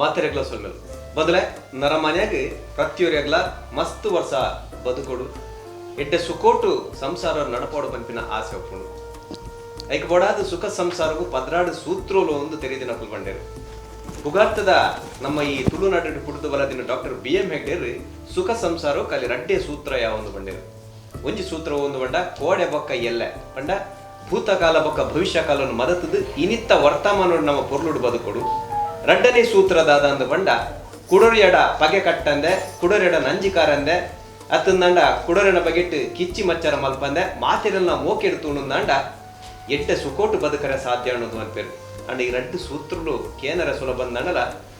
ಮಾತೆರೆಗ್ಲ ಸೊಲ್ಮೆಲು ಬದಲೆ ನರ ಮನ್ಯಾಗ ಪ್ರತಿಯೊರೆಗ್ಲ ಮಸ್ತ್ ವರ್ಷ ಬದುಕೋಡು ಎಡ್ಡೆ ಸುಕೋಟು ಸಂಸಾರ ನಡಪೋಡು ಪಂಪಿನ ಆಸೆ ಒಪ್ಪುಂಡು ಐಕ್ ಬೊಡಾದ ಸುಖ ಸಂಸಾರವು ಪದ್ರಾಡು ಸೂತ್ರೋಲು ಒಂದು ತೆರೆದಿನ ಪುಲ್ಬಂಡೇರು ಹುಗಾರ್ತದ ನಮ್ಮ ಈ ತುಳುನಾಡು ಕುಡಿದು ಬಲದಿನ ಡಾಕ್ಟರ್ BM ಹೆಗ್ಡೇರು ಸುಖ ಸಂಸಾರ ಕಲಿ ರಡ್ಡೆ ಸೂತ್ರ ಯಾವ ಒಂದು ಬಂಡೇರು ಒಂಜಿ ಸೂತ್ರ ಒಂದು ಬಂಡ ಕೋಡೆ ಬೊಕ್ಕ ಎಲ್ಲೆ ಬಂಡ ಭೂತಕಾಲ ಬೊಕ್ಕ ಭವಿಷ್ಯ ಕಾಲವನ್ನು ಮದತದು ಇನಿತ್ತ ವರ್ತಮಾನ ನಮ್ಮ ಪೊರ್ಲುಡು ಬದುಕೊಡು ರಡ್ಡನೇ ಸೂತ್ರದಾದ ಅಂದ ಬಂಡ ಕುಡೊರಿಯಡ ಪಗೆ ಕಟ್ಟಂದೆ ಕುಡೊರಿಯಡ ನಂಜಿಕಾರಂದೆ ಅತ್ತಂದಂಡ ಕುಡೊರೆನ ಬಗೆಟ್ಟು ಕಿಚ್ಚಿ ಮಚ್ಚರ ಮಲ್ಪಂದೆ ಮಾತಿರಲ್ನ ಮೋಕೆಡು ತೂಣಂದಾಂಡ ಎಡ್ಡೆ ಸುಕೋಟು ಬದುಕರೆ ಸಾಧ್ಯ ಅನ್ನೋದು ಅನ್ಪೇರು ಅಂಡ್ ಈ ರಡ್ಡು ಸೂತ್ರಲು ಕೇನರ ಸುಲಭಂದನಲ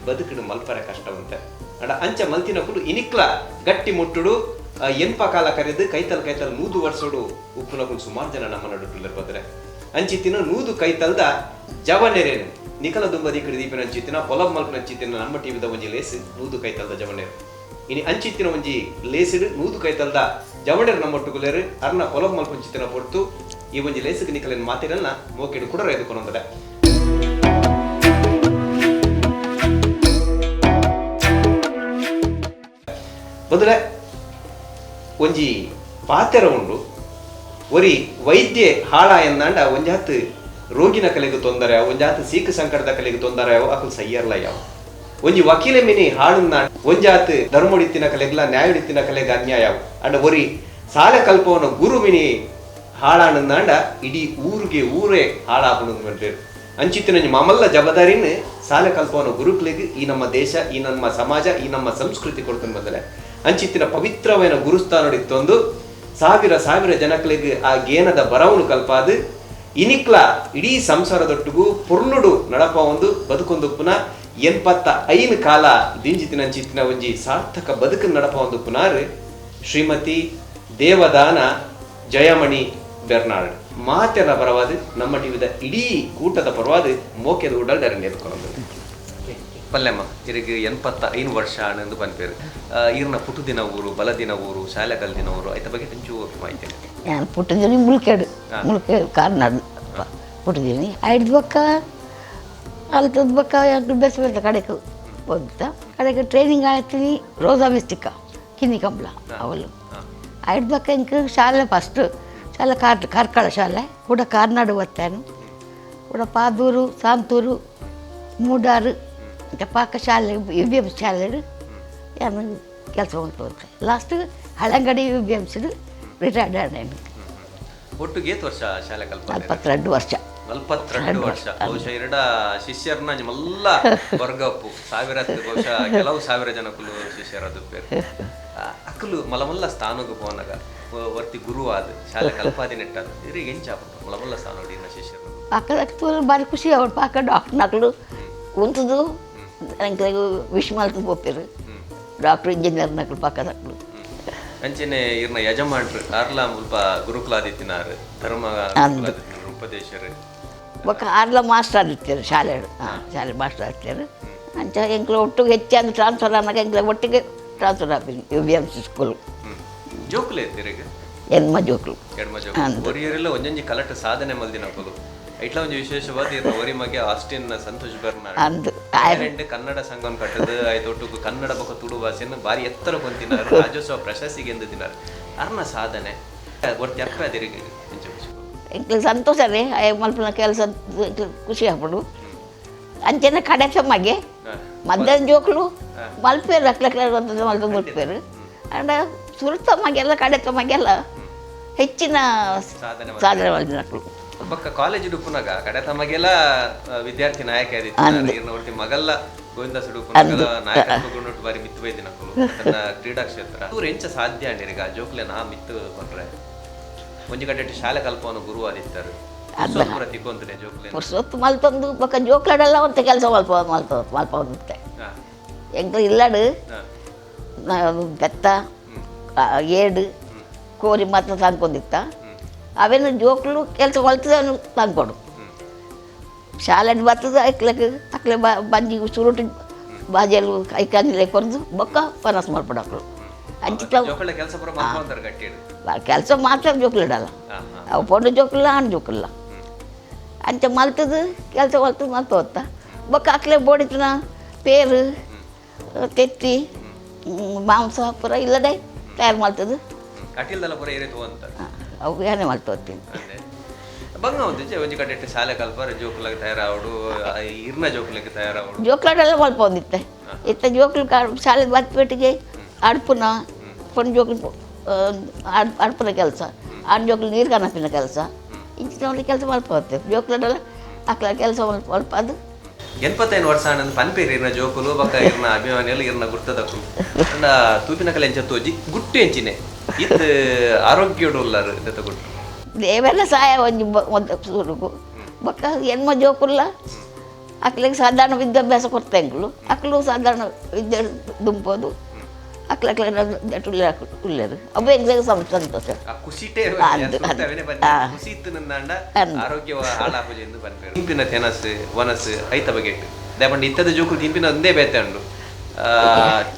ಬದುಕಿಡು ಮಲ್ಪರೆ ಕಷ್ಟವಂತೆ ಅಂಡ ಅಂಚ ಮಲ್ತಿನ ಕುಲು ಇನಿಕ್ಲ ಗಟ್ಟಿ ಮುಟ್ಟುಡು ಎನ್ಪ ಕಾಲ ಕರೆದು ಕೈತಲ್ ನೂದು ವರ್ಷೋಡು ಉಪ್ಪುನ ಕುಲು ಸುಮಾರು ಜನ ನಮ್ಮ ನಡುಟುಲ್ಲರ್ ಬದ್ರೆ ಅಂಚಿತ್ತಿನ ನೂದು ಕೈತಲ್ದ ಜವನೆರೇನು ನಿಖಲ ದುಂಬದಿ ಕಡೆ ದೀಪಿನ ಅಂಚಿತ್ತಿನ ಹೊಲಬ್ ಮಲ್ಪಿನ ಅಂಚಿತ್ತಿನ ನಮ್ಮ ಟಿವಿದ ಒಂಜಿ ಲೇಸು ನೂದು ಕೈತಲ್ದ ಜವನೇರು ಇನಿ ಅಂಚಿತ್ತಿನ ಒಂಜಿ ಲೇಸಿಡು ನೂದು ಕೈತಲ್ದ ಜವನೇರು ನಮ್ಮೊಟ್ಟುಗುಲೇರು ಅರ್ನ ಹೊಲಬ್ ಮಲ್ಪ ಅಂಚಿತ್ತಿನ ಪೊರ್ತು ಈ ಒಂಜಿ ಲೇಸಿಗೆ ನಿಖಲಿನ ಮಾತಿರಲ್ನ ಮೋಕೆಡು ಕುಡರ ಎದುಕೊಂಡೊಂದಡೆ ಬದಲೆ ಒಂಜಿ ಪಾತೆರ ಉಂಡು ಒರಿ ವೈದ್ಯ ಹಾಳ ಎಂದಾಂಡ ಒಂಜಾತ್ ರೋಗಿನ ಕಲೆಗೆ ತೊಂದರೆ ಒಂಜಾತ್ ಸೀಕ ಸಂಕಟದ ಕಲೆಗೆ ತೊಂದರೆ ಅಕಲ್ ಸಯ್ಯರ್ಲ ಯಾವ ಒಂಜಿ ವಕೀಲೆ ಮಿನಿ ಹಾಳನ್ನ ಒಂಜಾತ್ ಧರ್ಮೊಡಿತ್ತಿನ ಕಲೆಗ್ಲ ನ್ಯಾಯಡಿತ್ತಿನ ಕಲೆಗೆ ಅನ್ಯಾಯ ಅಂಡ ಒರಿ ಸಾಲ ಕಲ್ಪವನ ಗುರು ಮಿನಿ ಹಾಳಾನಂದಾಂಡ ಇಡೀ ಊರೇ ಹಾಳಾಪುಣದು ಬಂಡೇರು ಅಂಚಿತ್ತಿನ ಮಮಲ್ಲ ಜವಾಬ್ದಾರಿನ ಸಾಲ ಕಲ್ಪವನ ಗುರುಕ್ಲಿಗೆ ಈ ನಮ್ಮ ದೇಶ ಈ ನಮ್ಮ ಸಮಾಜ ಈ ನಮ್ಮ ಸಂಸ್ಕೃತಿ ಕೊಡ್ಕೊಂಡು ಬಂದರೆ ಅಂಚಿತ್ತಿನ ಪವಿತ್ರమైన ಗುರುಸ್ಥಾನಡಿತ್ತೊಂದು ಸಾವಿರ ಜನಗಳಿಗೆ ಆ ಗೇನದ ಬರವನು ಕಲ್ಪಾದು ಇನಿಕ್ಲ ಇಡೀ ಸಂಸಾರದೊಟ್ಟಿಗೂ ಪುರ್ಲುಡು ನಡಪ ಒಂದು ಬದುಕೊಂದು ಪುನಃ 85 ಕಾಲ ದಿಂಜಿತಿನ ಅಂಚಿತ್ತಿನ ಒಂಜಿ ಸಾರ್ಥಕ ಬದುಕು ನಡಪ ಒಂದು ಪುನಾರ್ ಶ್ರೀಮತಿ ದೇವದಾನ ಜಯಮಣಿ ಬೆರ್ನಾರ್ಡ್ ಮಾತೆರ ಪರವಾದ ನಮ್ಮ ಟಿವಿದ ಇಡೀ ಕೂಟದ ಪರವಾದ ಮೋಕೆದ ಉಡಲ್ ಡರನ್ ಎದ್ಕೊಂಡು ಪಲ್ಲೆಮ್ಮ ಇರಿಗೆ 85 ವರ್ಷ ಅನ್ನೊಂದು ಪನ್ಪೇರು ಇರ್ನ ಪುಟುದಿನ ಊರು ಬಲದಿನ ಊರು ಶಾಲೆ ಕಲ್ದಿನ ಊರು ಐತ ಬಗ್ಗೆ ಒಂಚೂರು ಮಾಹಿತಿ ನಾನು ಪುಟ್ಟದಿನಿ ಮುಳ್ಕೇಡು ಕಾರ್ನಾಡು ಪುಟ್ಟದಿನಿ ಐದು ಬಕ್ಕ ಅಲ್ತದ ಬಕ್ಕ ಬೆಸ್ ಬೆತ್ತ ಕಡೆಗೆ ಹೋಗ್ತಾ ಕಡೆಗೆ ಟ್ರೈನಿಂಗ್ ಆಯ್ತೀನಿ ರೋಸಾ ಮಿಸ್ಟಿಕ್ಕ ಕಿನ್ನಿ ಕಂಬಳ ಅವಳು ಐದು ಬಕ್ಕ ಇಂಕ ಶಾಲೆ ಫಸ್ಟ್ ಶಾಲೆ ಕಾರ್ಕಳ ಶಾಲೆ ಕೂಡ ಕಾರ್ನಾಡು ಓದ್ತಾನು ಕೂಡ ಪಾದೂರು ಸಾಂತೂರು ಮೂಡಾರು ಮತ್ತು ಪಾಕ ಶಾಲೆ UBM ಶಾಲೆ ಏನು ಕೆಲಸ ಹೋಗ್ತಾ ಲಾಸ್ಟ್ ಹಳಂಗಡಿ UBMC ರಿಟೈರ್ಡ್ ಆಗಿ ಒಟ್ಟಿಗೆ ಎಷ್ಟು ವರ್ಷ ಶಾಲೆ ಕಲ್ಪ 42 ವರ್ಷ 42 ವರ್ಷ ಬಹುಶಃ ಎರಡ ಶಿಷ್ಯರನ್ನ ನಿಮ್ಮೆಲ್ಲ ವರ್ಗಪ್ಪು ಬಹುಶಃ ಕೆಲವು ಸಾವಿರ ಜನಕ್ಕೂ ಶಿಷ್ಯರದು ಬೇರೆ ಅಕ್ಕಲು ಮಲಮಲ್ಲ ಸ್ಥಾನಕ್ಕೆ ಹೋನಾಗ ವರ್ತಿ ಗುರು ಆದ ಶಾಲೆ ಕಲ್ಪಾದಿ ನೆಟ್ಟಾದ ಇವ್ರಿಗೆ ಎಂಚಾಪ ಮಲಮಲ್ಲ ಸ್ಥಾನ ಹೊಡಿನ ಶಿಷ್ಯರು ಪಾಕದ ಬಾರಿ ಖುಷಿ ಅವ್ರು ಪಾಕ ಡಾಕ್ಟರ್ ನಕಲು ಕುಂತದು ನಂಗೆ ವಿಶ್ ಮಾಡ್ಕೊಂಡು ಹೋಗ್ತಾರೆ ಡಾಕ್ಟರ್ ಇಂಜಿನಿಯರ್ ನಕಲು ಪಾಕದ ನಕಲು ಅಂಚೆನೆ ಇರ್ನ ಯಜಮಾನ್ರು ಆರ್ಲ ಮುಲ್ಪ ಗುರುಕುಲಾದಿತ್ತಿನಾರು ಧರ್ಮ ಉಪದೇಶರು ಬೊಕ್ಕ ಆರ್ಲ ಮಾಸ್ಟರ್ ಆದಿತ್ತಾರೆ ಶಾಲೆ ಮಾಸ್ಟರ್ ಆದಿತ್ತಾರೆ ಅಂಚ ಎಂಕ್ಲು ಒಟ್ಟಿಗೆ ಹೆಚ್ಚಾಗಿ ಟ್ರಾನ್ಸ್ಫರ್ ಆನಾಗ ಎಂಕ್ಲ ಒಟ್ಟಿಗೆ ಟ್ರಾನ್ಸ್ಫರ್ ಆಗ್ತೀನಿ UBMC ಸ್ಕೂಲ್ ಜೋಕ್ಲೆ ಇರ್ತೀರಿಗೆ ಎಣ್ಮ ಜೋಕ್ಲು ಒರಿಯರೆಲ್ಲ ಒಂಜೊಂಜಿ ಕಲಟ ಸಾಧನೆ ಮಲ್ದಿನ ಕೊಲು ಐಟ್ಲ ಒಂದು ವಿಶೇಷವಾದ ಇರ್ನ ಒರಿ ಮಗೆ ಆಸ್ಟಿನ್ ಸಂತೋಷ್ ಬರ್ನಾಡ್ ಕನ್ನಡ ಸಂಘವನ್ನು ಕಟ್ಟದು ಆಯ್ತೊಟ್ಟು ಕನ್ನಡ ಬೊಕ್ಕ ತುಳು ಭಾಷೆಯನ್ನು ಬಾರಿ ಎತ್ತರ ಕೊಂತಿನಾರು ರಾಜ್ಯೋತ್ಸವ ಪ್ರಶಸ್ತಿಗೆ ಎಂದು ದಿನಾರು ಅರ್ನ ಸಾಧನೆ ಒಟ್ಟು ಎಪ್ಪ ಅದಿರಿಗೆ ಎಂಕ್ಲು ಸಂತೋಷ ರೀ ಮಲ್ಪನ ಕೆಲಸ ಖುಷಿ ಆಗ್ಬಿಡು ಅಂಚೆನ ಕಡೆ ಸಮ್ಮಗೆ ಮಧ್ಯಾಹ್ನ ಜೋಕ್ಲು ಮಲ್ಪೇರು ಅಕ್ಲಕ್ಲ ಮಲ್ಪ ಮುಲ್ಪೇರು ಅಂಡ ಸುರ್ತಮ್ಮಾಗೆಲ್ಲ ಕಡೆ ತಮ್ಮಾಗೆಲ್ಲ ಹೆಚ್ಚಿನ ಸಾಧನೆ ಮಾಡಿದ ಮಕ್ಕಳು ಬೊಕ್ಕ ಕಾಲೇಜ್ ಡುಪ್ಪುನಾಗ ಕಡೆ ತಮಗೆಲ್ಲ ವಿದ್ಯಾರ್ಥಿ ನಾಯಕ ಆದಿತ್ತು ಮಗಲ್ಲ ಗೋವಿಂದ ಸುಡುಪುನಾಗ ನಾಯಕ ಬಾರಿ ಮಿತ್ತು ಬೈದಿನಕ್ಕಳು ತನ್ನ ಕ್ರೀಡಾ ಕ್ಷೇತ್ರ ಇವ್ರು ಎಂಚ ಸಾಧ್ಯ ಅಂಡಿರಿಗ ಜೋಕ್ಲೆ ನಾ ಮಿತ್ತು ಬಂದ್ರೆ ಒಂಜಿ ಕಡೆ ಶಾಲೆ ಕಲ್ಪವನ್ನು ಗುರು ಆದಿತ್ತಾರೆ ತಿಕ್ಕೊಂತನೆ ಜೋಕ್ಲೆ ಸೊತ್ತು ಮಲ್ತೊಂದು ಬೊಕ್ಕ ಜೋಕ್ಲಾಡೆಲ್ಲ ಅಂತ ಕೆಲಸ ಮಲ್ಪ ಹೊಂದುತ್ತೆ ಎಂಕ್ಲು ಇಲ್ಲಾಡು ಬೆತ್ತ ಏಡು ಕೋರಿ ಮಾತ್ರ ತಂದ್ಕೊಂಡಿತ್ತ ಅವೇನು ಜೋಕ್ಲು ಕೆಲಸ ಹೊಲ್ತದ ತಂದ್ಕೊಡು ಶಾಲೆ ಬರ್ತದ ಅಕ್ಲೆ ಬಂಜಿ ಸುರುಟಿ ಬಾಜಿಯಲ್ಲಿ ಕೈಕಾಂಜಿಲೆ ಕೊರ್ದು ಬೊಕ್ಕ ಪನಸ್ ಮಾಡ್ಬಿಡಕ್ಳು ಅಂಚಿತ ಕೆಲಸ ಮಾತ್ರ ಜೋಕ್ಲಿಡಲ್ಲ ಅವು ಪೊಂಡು ಜೋಕ್ಲಿಲ್ಲ ಹಣ್ಣು ಜೋಕ್ಲಿಲ್ಲ ಅಂಚ ಮಲ್ತದ ಕೆಲಸ ಹೊಲ್ತದ ಮಲ್ತ ಹೊತ್ತ ಬೊಕ್ಕ ಅಕ್ಲೆ ಬೋಡಿತನ ಪೇರು ತೆತ್ತಿ ಮಾಂಸ ಪೂರ ಇಲ್ಲದೆ ತಯಾರು ಮಾಡ್ತದೆ ಕಟೀಲ್ದೆಲ್ಲ ಪೂರ ಏರಿತು ಅಂತ ಅವು ಏನೇ ಮಾಡ್ತೋತೀನಿ ಬಂಗ ಒಂದು ಒಂಜಿ ಕಡೆ ಶಾಲೆ ಕಲ್ಪರ ಜೋಕುಲಾಗ ತಯಾರಾವಡು ಇರ್ನ ಜೋಕುಲಕ್ಕೆ ತಯಾರಾವಡು ಜೋಕ್ಲಾಡೆಲ್ಲ ಮಲ್ಪ ಒಂದಿತ್ತೆ ಇತ್ತ ಜೋಕ್ಲು ಶಾಲೆ ಬತ್ಪೇಟಿಗೆ ಅಡ್ಪುನ ಪೊನ್ ಜೋಕ್ಲು ಅಡ್ಪುನ ಕೆಲಸ ಆ ಜೋಕ್ಲು ನೀರು ಕನಪಿನ ಕೆಲಸ ಇಂಚಿನ ಕೆಲಸ ಮಲ್ಪ ಹೋಗ್ತೇವೆ ಜೋಕ್ಲಾಡೆಲ್ಲ ಅಕ್ಲ ಕೆಲಸ ಮಲ್ಪ ಅದು 85 ವರ್ಷ ಆನಂದ್ ಪನ್ಪೇರಿ ಇರ್ನ ಜೋಕುಲು ಬಕ್ಕ ಇರ್ನ ಅಭಿಮಾನಿಯಲ್ಲ ಇರ್ನ ಗುರ್ತದಕ್ಕು ಅಂಡ ತೂಪಿನ ಕಲೆ ಎಂಚ ತೋಜಿ ಗುಟ್ಟು ಎಂಚಿನೆ ಇತ್ ಆರೋಗ್ಯೋಡು ಉಲ್ಲಾರು ದತ್ತ ಗುಟ್ಟು ದೇವೆಲ್ಲ ಸಹಾಯ ಒಂಜಿ ಒಂದು ಸುರುಗು ಬಕ್ಕ ಹೆಣ್ಮ ಜೋಕುಲ್ಲ ಅಕ್ಲಿಗೆ ಸಾಧಾರಣ ವಿದ್ಯಾಭ್ಯಾಸ ಕೊಡ್ತೆಂಗ್ಳು ಅಕ್ಲು ಸಾಧಾರಣ ವಿದ್ಯೆ ದುಂಪೋದು ಅಕ್ಲ ಉಳ್ಳೇರು ಅವು ಎಗ್ದಾಗ ಸಂತೋಷ ಖುಷಿಟೇ ಖುಷಿ ಇತ್ತು ನಂದಾಂಡ ಆರೋಗ್ಯ ಹಾಳಾಪುಜಿ ಎಂದು ಪನ್ಪೇರು ತಿಂಪಿನ ತೆನಸು ವನಸು ಐತ ಬಗೆಟ್ ದೇಪಂಡ ಇತ್ತದ ಜೋಕುಲು ತಿಂಪಿನ ಒಂದೇ ಬೇತೆ ಉಂಡು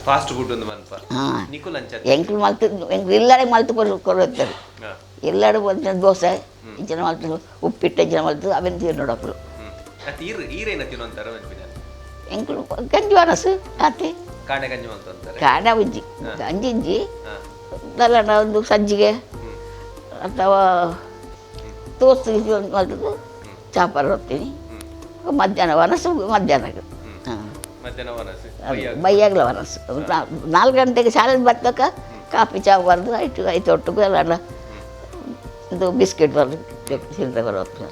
ಫಾಸ್ಟ್ ಫುಡ್ ಒಂದು ಮನ್ಪ ನಿಕು ಲಂಚ ಎಂಕ್ಲು ಮಲ್ತು ಎಂಕ್ಲು ಇಲ್ಲಡೆ ಮಲ್ತು ಕೊಡುತ್ತಾರೆ ಎಲ್ಲಾಡು ದೋಸೆ ಇಂಚಿನ ಮಲ್ತು ಉಪ್ಪಿಟ್ಟು ಇಂಚಿನ ಮಲ್ತು ಅವೆನ್ ತೀರ್ ನೋಡಕ್ಕಲು ಈರೇನ ತಿನ್ನೋಂತಾರ ಎಂಕ್ಲು ಗಂಜಿ ವನಸು ಆತೆ ಕಾಡೆ ಗಂಜಿ ಮಲ್ತು ಅಂತಾರೆ ಕಾಡ ಉಜ್ಜಿ ಗಂಜಿ ಇಜ್ಜಿ ದಲ್ಲಣ ಒಂದು ಸಜ್ಜಿಗೆ ಅಥವಾ ತೋಸ್ತು ಮಲ್ತು ಚಾಪರ ಹೋಗ್ತೀನಿ ಮಧ್ಯಾಹ್ನ ವನಸು ಮಧ್ಯಾಹ್ನಕ್ಕೆ ಬೈಯಾಗಲ ವನಸು 4 ಗಂಟೆಗೆ ಶಾಲೆಗೆ ಬರ್ತಕ್ಕ ಕಾಫಿ ಚಾ ಬರೆದು ಐದು ಒಟ್ಟಿಗೆ ಎಲ್ಲ ಇದು ಬಿಸ್ಕೆಟ್ ಬರೆದು ತಿಂದ ಬರೋದು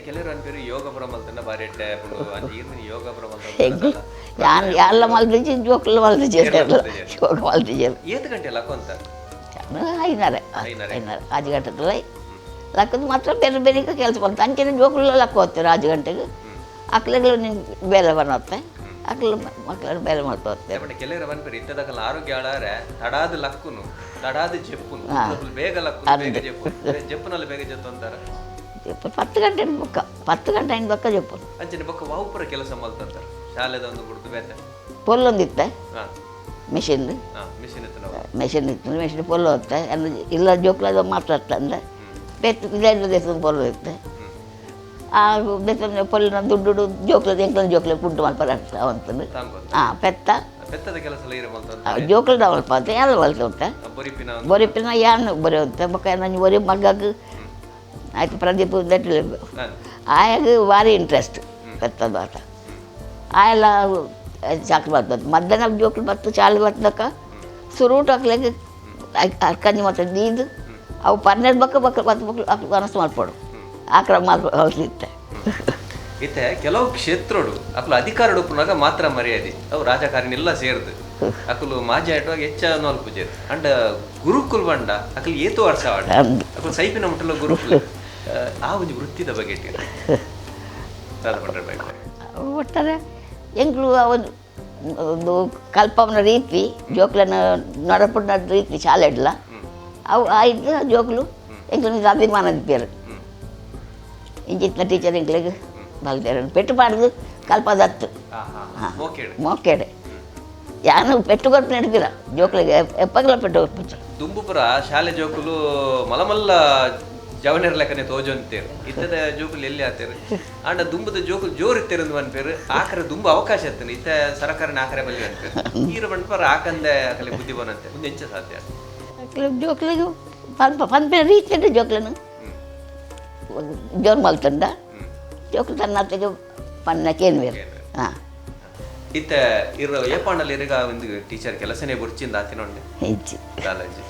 ಕೆಲವರು ಅನ್ಪೇರು ಯೋಗ ಪ್ರಮಲ್ತನ ಬಾರಿ ಯೋಗ ಪ್ರಮಲ್ತ ಎಲ್ಲ ಮಲ್ದಿಜಿ ಜೋಕ್ಲ ಮಲ್ದಿಜಿ ಯೋಗ ಮಲ್ದಿಜಿ ಏತು ಗಂಟೆ ಲಕ್ಕ ಅಂತ 5:30 5 ಗಂಟೆಲ್ಲ ಲಕ್ಕದ ಮಾತ್ರ ಬೇರೆ ಬೇರೆ ಕೆಲಸ ಬಂತು ಅಂಚೆನ ಜೋಕ್ಲ ಲಕ್ಕ ಹೋಗ್ತಾರೆ 5 ಗಂಟೆಗೆ ಅಕ್ಲೆಗಳು ನಿಂಗೆ ಬೇಲೆ ಬರುತ್ತೆ ಅಕ್ಲ ಮಕ್ಕಳು ಬೇಲೆ ಮಾಡ್ತಾ ಹೋಗ್ತಾರೆ ಕೆಲವರು ಅನ್ಪೇರು ಇತ್ತದಕ್ಕಲ್ಲ ಆರೋಗ್ಯ ಹಾಳಾರೆ ತಡಾದ ಲಕ್ಕುನು ತಡಾದ ಜಪ್ಪುನು ಬೇಗ ಲಕ್ಕು ಜಪ್ಪುನಲ್ಲಿ ಬೇಗ ಜತ್ತು ಅಂತಾರೆ 10 ಗಂಟೆ ಬೊಕ್ಕ 10 ಗಂಟೆ ಐದು ಬೊಕ್ಕ ಜಪ್ಪು ಅಂಚನೆ ಬೊಕ್ಕ ವಾವುಪುರ ಕೆಲಸ ಮಲ್ತಂತಾರೆ ಶಾಲೆದ ಒಂದು ಬಿಡ್ದು ಬೇತೆ ಪೊಲ್ಲೊಂದಿತ್ತೆ ಮಿಷಿನ್ ಮಿಷಿನ್ ಇತ್ತು ಮಿಷಿನ್ ಪೊಲ್ಲು ಹೋಗುತ್ತೆ ಇಲ್ಲ ಜೋಕ್ಲದ ಮಾತಾಡ್ತಂದ್ರೆ ದೇಶ ಪೊಲ್ಲು ಇರುತ್ತೆ ಆ ಬೇತನ ಪೊಲ್ಲಿನ ದುಡ್ಡು ಜೋಕ್ಲದ ಎಂಕ್ಲ ಜೋಕ್ಲ ಪುಡ್ಡು ಮಲ್ಪರ ಅವಂತಂದು ಪೆತ್ತ ಪೆತ್ತದ ಕೆಲಸ ಜೋಕ್ಲದ ಮಲ್ಪ ಅಂತ ಎಲ್ಲ ಮಲ್ತ ಉಂಟೆ ಬೊರಿಪಿನ ಯಾನು ಬರೀ ಹೋಗುತ್ತೆ ಬೊಕ್ಕ ನಂಗೆ ಬರೀ ಮಗ್ಗಕ್ಕೆ ಆಯ್ತು ಪ್ರದೀಪ್ ದಟ್ಟಿಲ್ಲ ಆಯಾಗ ಭಾರಿ ಇಂಟ್ರೆಸ್ಟ್ ಪೆತ್ತದ ಆಟ ಆಯೆಲ್ಲ ಚಾಕ್ಲು ಬರ್ತದೆ ಮಧ್ಯಾಹ್ನ ಜೋಕ್ಲು ಬರ್ತದೆ ಶಾಲೆ ಬರ್ತದಕ್ಕ ಸುರುಟು ಹಾಕ್ಲಿಕ್ಕೆ ಕಂಜಿ ಮಾತ್ರ ನೀದು ಅವು 12 ಬಕ್ಕ ಬಕ್ಕ 10 ಮಕ್ಕಳು ಕನಸು ಮಾಡ್ಕೊಡು ಆಕ್ರಮ ಮಾಡ್ಕೊಳ್ತಿತ್ತೆ ಇತ್ತೆ ಕೆಲವು ಕ್ಷೇತ್ರಡು ಅಕ್ಲು ಅಧಿಕಾರ ಉಡುಪುನಾಗ ಮಾತ್ರ ಮರ್ಯಾದೆ ಅವು ರಾಜಕಾರಣಿ ಎಲ್ಲ ಸೇರ್ದು ಅಕಲು ಮಾಜಿ ಆಟವಾಗ ಹೆಚ್ಚ ನೋಲ್ಪುಜೇರು ಅಂಡ ಗುರುಕುಲ್ ಬಂಡ ಅಕಲು ಏತು ವರ್ಷ ಆಡ ಅಕಲು ಸೈಪಿನ ಮುಟ್ಟಲ ಗುರುಕುಲ್ ಆ ಒಂದು ವೃತ್ತಿದ ಬಗ್ಗೆ ಒಟ್ಟಾರೆ ಎಂಕ್ಲು ಒಂದು ಕಲ್ಪವನ ರೀತಿ ಜೋಕ್ಲನ ನಡಪುನ ರೀತಿ ಶಾಲೆ ಇಡ್ಲ ಅವು ಆಯ್ತು ಜೋಕ್ಲು ಎಂಕ್ಲು ಅಭಿಮಾನದ ಪೇರು ಇಂಜಿತ್ನ ಟೀಚರ್ ಎಂಕ್ಲಿಗೆ ಬಲ್ತೇರ ಪೆಟ್ಟು ಪಾಡ್ದು ಕಲ್ಪದತ್ತು ಮೋಕೆಡೆ ಯಾನು ಪೆಟ್ಟು ಕೊಟ್ಟು ನಡ್ತೀರ ಜೋಕ್ಲಿಗೆ ಎಪ್ಪಗಲ ಪೆಟ್ಟು ಕೊಟ್ಟು ದುಂಬುಪುರ ಶಾಲೆ ಜೋಕುಲು ಮಲಮಲ್ಲ ಜವನೇರ್ ಲೆಕ್ಕನೆ ತೋಜೊಂತೇರು ಇತ್ತದ ಜೋಕುಲು ಎಲ್ಲಿ ಆತೇರು ಆಂಡ ದುಂಬದ ಜೋಕುಲು ಜೋರು ಇತ್ತೇರು ಅನ್ಪೇರು ಆಕರೆ ದುಂಬ ಅವಕಾಶ ಇರ್ತಾನೆ ಇತ್ತ ಸರಕಾರನ ಆಕರೆ ಬಲ್ಲಿ ಅನ್ಪೇರು ಈರ ಬಂಡ್ಪರ ಆಕಂದೆ ಅಕಲೆ ಬುದ್ಧಿ ಬನಂತೆ ಮುಂದೆ ಎಂಚ ಸಾಧ್ಯ ಜೋಕ್ಲಿಗೆ ಪಂಪೆ ರೀತಿ ಜೋಕ್ಲನು ಜೋರು ಮಲ್ತಂಡ ಜೋಕ್ಲು ತನ್ನತ್ತಿಗೆ ಪನ್ನಕ್ಕೇನು ಬೇರೆ ಹಾಂ ಇತ್ತ ಇರೋ ಏಪಾಂಡಲ್ಲಿ ಇರಗ ಒಂದು ಟೀಚರ್ ಕೆಲಸನೇ ಬುರ್ಚಿಂದ ಆತಿನೊಂಡೆ ಹೆಚ್ಚು ಕಾಲೇಜ್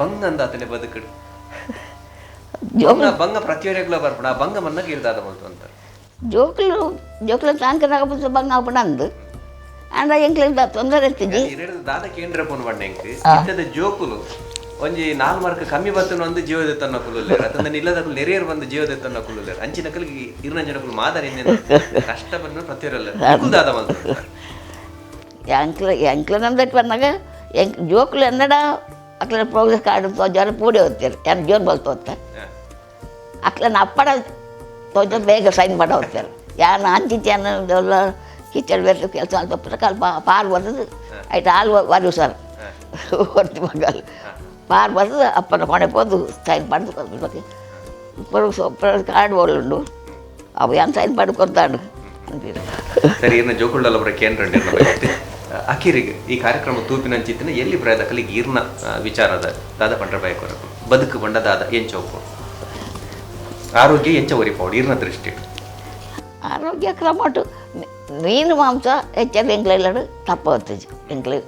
ಬಂಗ ಅಂದ ಆತನೆ ಬದುಕಡು ಜೋಕ್ಲು ಬಂಗ ಪ್ರತಿಯೊರೆಗ್ಲ ಬರ್ಪಣ ಬಂಗ ಮನ್ನಗೆ ಇರ್ದಾದ ಬಂತು ಅಂತ ಜೋಕ್ಲು ತಾಂಕನಾಗ ಬಂಗ ಆಗ್ಬಿಡ ಅಂದು ಅಂಡ ಎಂಕ್ಲಿಂದ ತೊಂದರೆ ಇರ್ತಿದ್ದಿ ದಾದ ಕೇಂದ್ರ ಪೋನ್ ಬಂಡ ಎಂಕ್ ಇತ್ತದ ಜೋಕುಲು ಒಂಜಿ 4 ಮಾರ್ಕ್ ಕಮ್ಮಿ ಬರ್ತನ ಒಂದು ಜೀವದ ತನ್ನ ಕುಲ್ಲುಲೇರು ಅತಂದ ಇಲ್ಲದಕ್ಕೂ ನೆರೆಯರು ಬಂದು ಜೀವದ ತನ್ನ ಕುಲ್ಲುಲೇರು ಅಂಚಿನ ಕಲಿಗೆ ಇರ್ನಂಜನಕ್ಕೂ ಮಾದರಿ ಕಷ್ಟ ಬಂದು ಪ್ರತಿಯೊರಲ್ಲ ದಾದ ಬಂತು ಎಂಕ್ಲ ನಮ್ದಟ್ಟು ಬಂದಾಗ ಜೋಕ್ಲು ಎನ್ನಡ ಅಕ್ಲ ಪ್ರೋಗ್ರೆಸ್ ಕಾರ್ಡ್ ಜೋರ ಪೂಡಿ ಹೋಗ್ತಾರೆ ಏನು ಜೋರು ಬಲ್ತು ಹೋಗ್ತಾ ಅಕ್ಲನ ಅಪ್ಪಡ ತೋಜ ಬೇಗ ಸೈನ್ ಮಾಡ ಹೋಗ್ತಾರೆ ಯಾನು ಅಂಚಿಂಚೆ ಅನ್ನೋದೆಲ್ಲ ಕಿಚನ್ ಬೇರೆ ಕೆಲಸ ಅಂತ ಕಲ್ಪ ಪಾರು ಬರ್ತದೆ ಆಯ್ತು ಹಾಲು ವರು ಸರ್ ಹೊರ್ತಿ ಮಗಲ್ ಪಾರು ಬರ್ತದೆ ಅಪ್ಪನ ಮನೆ ಹೋದು ಸೈನ್ ಮಾಡಿದು ಕಾರ್ಡ್ ಓಡುಂಡು ಅವು ಏನು ಸೈನ್ ಮಾಡಿ ಕೊಡ್ತಾಡು ಅಂತೀರ ಸರಿ ಇನ್ನು ಜೋಕುಳ್ಳಲ್ಲ ಬರ ಕೇಂದ್ರಂಡಿ ಅಖೀರಿಗೆ ಈ ಕಾರ್ಯಕ್ರಮ ತೂಪಿನಂಚಿತ್ತಿನ ಎಲ್ಲಿ ಪ್ರಯತ್ನಕಲಿಗೆ ಈರ್ನ ವಿಚಾರದ ದಾದ ಪಂಡ್ರ ಬಯಕೊರಕು ಬದುಕು ಬಂಡದಾದ ಎಂಚೋಕು ಆರೋಗ್ಯ ಎಂಚ ಒರಿಪೋಡು ಈರ್ನ ದೃಷ್ಟಿ ಆರೋಗ್ಯ ಕ್ರಮಟು ಮೀನು ಮಾಂಸ ಹೆಚ್ಚಾಗಿ ಎಂಕ್ಲೆಲ್ಲಡು ತಪ್ಪ ಹೊತ್ತಿಜು ಎಂಕ್ಲೆ